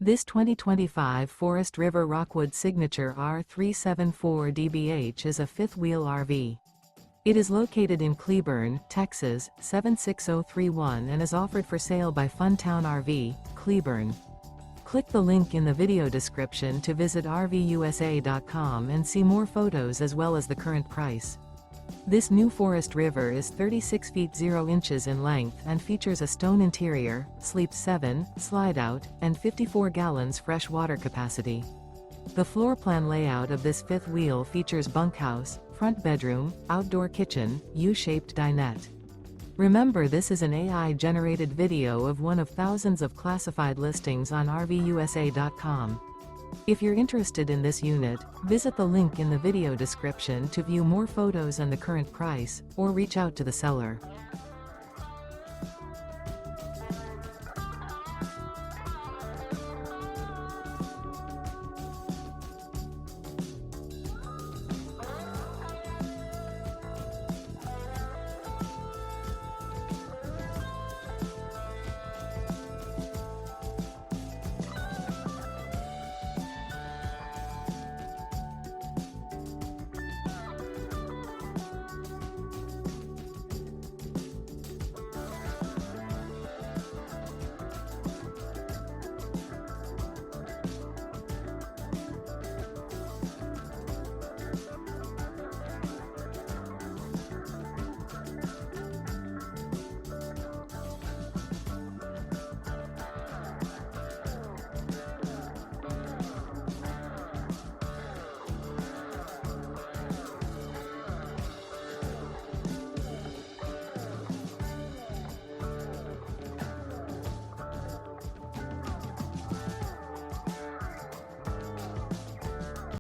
This 2025 Forest River Rockwood Signature R374DBH is a fifth-wheel RV. It is located in Cleburne, Texas, 76031 and is offered for sale by Funtown RV, Cleburne. Click the link in the video description to visit RVUSA.com and see more photos as well as the current price. This new Forest River is 36 feet 0 inches in length and features a stone interior, sleeps 7, slide-out, and 54 gallons fresh water capacity. The floor plan layout of this fifth wheel features bunkhouse, front bedroom, outdoor kitchen, U-shaped dinette. Remember, this is an AI-generated video of one of thousands of classified listings on RVUSA.com. If you're interested in this unit, visit the link in the video description to view more photos and the current price, or reach out to the seller.